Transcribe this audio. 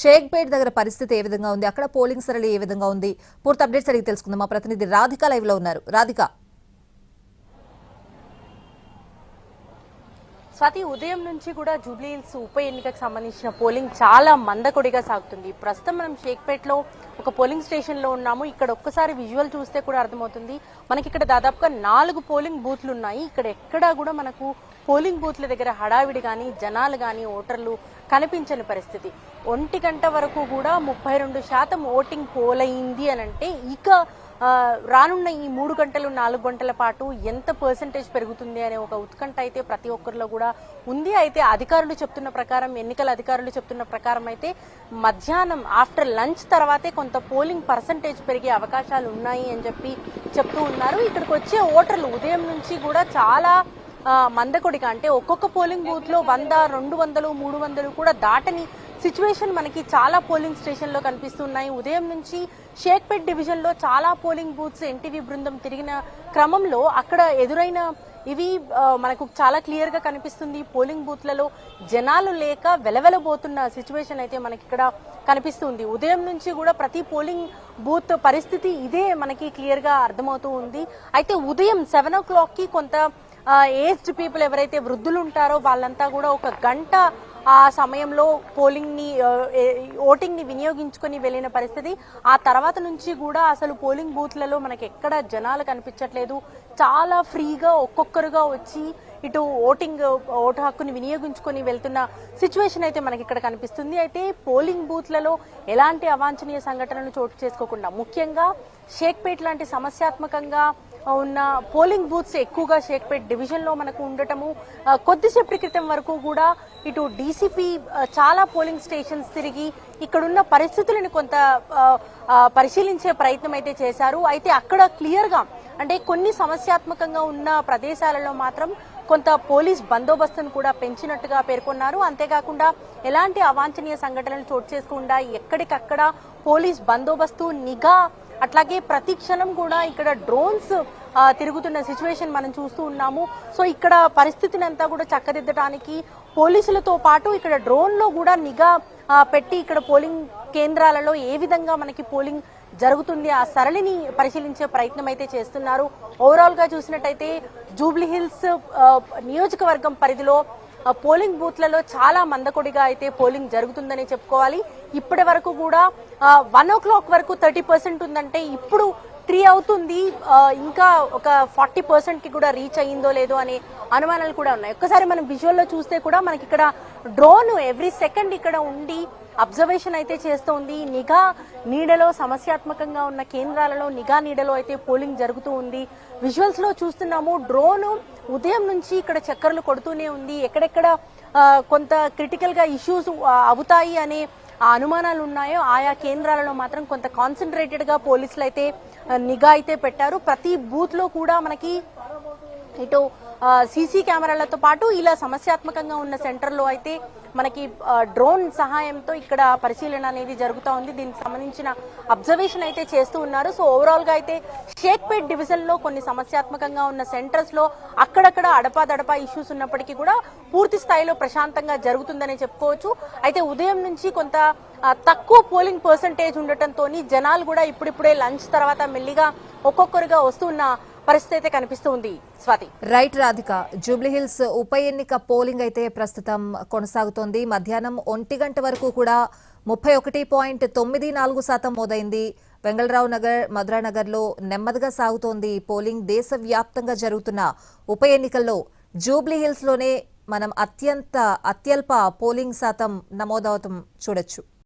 షేక్పేట్ దగ్గర పరిస్థితి ఏ విధంగా ఉంది, అక్కడ పోలింగ్ సరళి ఏ విధంగా ఉంది, పూర్తి అప్డేట్స్ అడిగి తెలుసుకుందాం. మా ప్రతినిధి రాధిక లైవ్ లో ఉన్నారు. రాధిక, స్వాతి, ఉదయం నుంచి కూడా జూబ్లీ హిల్స్ ఉప ఎన్నికకు సంబంధించిన పోలింగ్ చాలా మందకొడిగా సాగుతుంది. ప్రస్తుతం మనం షేక్పేట్ లో ఒక పోలింగ్ స్టేషన్ లో ఉన్నాము. ఇక్కడ ఒక్కసారి విజువల్ చూస్తే కూడా అర్థమవుతుంది. మనకి ఇక్కడ దాదాపుగా 4 పోలింగ్ బూత్లు ఉన్నాయి. ఇక్కడ ఎక్కడా కూడా మనకు పోలింగ్ బూత్ల దగ్గర హడావిడి గాని, జనాలు గాని, ఓటర్లు కనిపించని పరిస్థితి. 1 గంట వరకు కూడా 32% ఓటింగ్ పోల్ అయింది అని అంటే, ఇక రానున్న ఈ 3 గంటలు 4 గంటల పాటు ఎంత పర్సెంటేజ్ పెరుగుతుంది అనే ఒక ఉత్కంఠ అయితే ప్రతి ఒక్కరిలో కూడా ఉంది. అయితే అధికారులు చెప్తున్న ప్రకారం, ఎన్నికల అధికారులు చెప్తున్న ప్రకారం అయితే మధ్యాహ్నం ఆఫ్టర్ లంచ్ తర్వాతే కొంత పోలింగ్ పర్సెంటేజ్ పెరిగే అవకాశాలు ఉన్నాయి అని చెప్తూ ఉన్నారు. ఇక్కడికి వచ్చే ఓటర్లు ఉదయం నుంచి కూడా చాలా మందకొడిగా, అంటే ఒక్కొక్క పోలింగ్ బూత్ లో 100, 200, 300 కూడా దాటని సిచ్యువేషన్ మనకి చాలా పోలింగ్ స్టేషన్ లో కనిపిస్తున్నాయి. ఉదయం నుంచి షేక్పేట్ డివిజన్ లో చాలా పోలింగ్ బూత్స్ ఎన్టీవీ బృందం తిరిగిన క్రమంలో అక్కడ ఎదురైన ఇవి మనకు చాలా క్లియర్ గా కనిపిస్తుంది. పోలింగ్ బూత్లలో జనాలు లేక వెలవెలబోతున్న సిచ్యువేషన్ అయితే మనకి ఇక్కడ కనిపిస్తుంది. ఉదయం నుంచి కూడా ప్రతి పోలింగ్ బూత్ పరిస్థితి ఇదే మనకి క్లియర్ గా అర్థమవుతూ ఉంది. అయితే ఉదయం 7 o'clock కి కొంత ఏజ్డ్ పీపుల్ ఎవరైతే వృద్ధులు ఉంటారో వాళ్ళంతా కూడా 1 గంట ఆ సమయంలో ఓటింగ్ ని వినియోగించుకొని వెళ్లిన పరిస్థితి. ఆ తర్వాత నుంచి కూడా అసలు పోలింగ్ బూత్లలో మనకి ఎక్కడ జనాలు కనిపించట్లేదు. చాలా ఫ్రీగా ఒక్కొక్కరుగా వచ్చి ఇటు ఓటు హక్కుని వినియోగించుకొని వెళ్తున్న సిచ్యువేషన్ అయితే మనకి ఇక్కడ కనిపిస్తుంది. అయితే పోలింగ్ బూత్లలో ఎలాంటి అవాంఛనీయ సంఘటనలు చోటు చేసుకోకుండా, ముఖ్యంగా షేక్పేట్ లాంటి సమస్యాత్మకంగా ఉన్న పోలింగ్ బూత్స్ ఎక్కువగా షేక్పేట్ డివిజన్ లో మనకు ఉండటము, కొద్దిసేపటి క్రితం వరకు కూడా ఇటు డీసీపీ చాలా పోలింగ్ స్టేషన్స్ తిరిగి ఇక్కడున్న పరిస్థితులను కొంత పరిశీలించే ప్రయత్నం అయితే చేశారు. అయితే అక్కడ క్లియర్ గా, అంటే కొన్ని సమస్యాత్మకంగా ఉన్న ప్రదేశాలలో మాత్రం కొంత పోలీస్ బందోబస్తును కూడా పెంచినట్టుగా పేర్కొన్నారు. అంతేకాకుండా ఎలాంటి అవాంఛనీయ సంఘటనలు చోటు చేసుకోకుండా ఎక్కడికక్కడ పోలీస్ బందోబస్తు, నిఘా, అట్లాగే ప్రతి క్షణం కూడా ఇక్కడ డ్రోన్స్ తిరుగుతున్న సిచ్యువేషన్ మనం చూస్తూ ఉన్నాము. సో ఇక్కడ పరిస్థితిని అంతా కూడా చక్కదిద్దడానికి పోలీసులతో పాటు ఇక్కడ డ్రోన్ లో కూడా నిఘా పెట్టి ఇక్కడ పోలింగ్ కేంద్రాలలో ఏ విధంగా మనకి పోలింగ్ జరుగుతుంది ఆ సరళిని పరిశీలించే ప్రయత్నం అయితే చేస్తున్నారు. ఓవరాల్ గా చూసినట్టయితే జూబ్లీ హిల్స్ నియోజకవర్గం పరిధిలో పోలింగ్ బూత్లలో చాలా మందకొడిగా అయితే పోలింగ్ జరుగుతుందని చెప్పుకోవాలి. ఇప్పటి వరకు కూడా 1 o'clock వరకు 30% ఉందంటే ఇప్పుడు 3 అవుతుంది. ఇంకా ఒక 40% కి కూడా రీచ్ అయ్యిందో లేదో అనే అనుమానాలు కూడా ఉన్నాయి. ఒక్కసారి మనం విజువల్ లో చూస్తే కూడా మనకి ఇక్కడ డ్రోన్ ఎవ్రీ సెకండ్ ఇక్కడ ఉండి అబ్జర్వేషన్ అయితే చేస్తోంది. నిఘా నీడలో, సమస్యాత్మకంగా ఉన్న కేంద్రాలలో నిఘా నీడలో అయితే పోలింగ్ జరుగుతూ ఉంది. విజువల్స్ లో చూస్తున్నాము, డ్రోన్ ఉదయం నుంచి ఇక్కడ చక్కర్లు కొడుతూనే ఉంది. ఎక్కడెక్కడ కొంత క్రిటికల్ గా ఇష్యూస్ అవుతాయి అనే అనుమానాలు ఉన్నాయో ఆయా కేంద్రాలలో మాత్రం కొంత కాన్సన్ట్రేటెడ్ గా పోలీసులు అయితే నిఘా అయితే పెట్టారు. ప్రతి బూత్ లో కూడా మనకి ఇటు సీసీ కెమెరాలతో పాటు ఇలా సమస్యాత్మకంగా ఉన్న సెంటర్ లో అయితే మనకి డ్రోన్ సహాయంతో ఇక్కడ పరిశీలన అనేది జరుగుతూ ఉంది. దీనికి సంబంధించిన అబ్జర్వేషన్ అయితే చేస్తూ ఉన్నారు. సో ఓవరాల్ గా అయితే షేక్పేట్ డివిజన్ లో కొన్ని సమస్యాత్మకంగా ఉన్న సెంటర్స్ లో అక్కడక్కడ అడపాదడపా ఇష్యూస్ ఉన్నప్పటికీ కూడా పూర్తి స్థాయిలో ప్రశాంతంగా జరుగుతుందని చెప్పుకోవచ్చు. అయితే ఉదయం నుంచి కొంత తక్కువ పోలింగ్ పర్సంటేజ్ ఉండటంతో జనాలు కూడా ఇప్పుడిప్పుడే లంచ్ తర్వాత మెల్లిగా ఒక్కొక్కరుగా వస్తున్న పరిస్థితి అయితే కనిపిస్తుంది. స్వాతి, రైట్ రాధిక. జూబ్లీహిల్స్ ఉప ఎన్నిక పోలింగ్ అయితే ప్రస్తుతం కొనసాగుతోంది. మధ్యాహ్నం 1 గంట వరకు కూడా 31.94% మోదైంది. వెంగళరావు నగర్, మధురానగర్ లో నెమ్మదిగా సాగుతోంది పోలింగ్. దేశవ్యాప్తంగా జరుగుతున్న ఉప ఎన్నికల్లో జూబ్లీహిల్స్ లోనే మనం అత్యల్ప పోలింగ్ శాతం నమోదవటం చూడొచ్చు.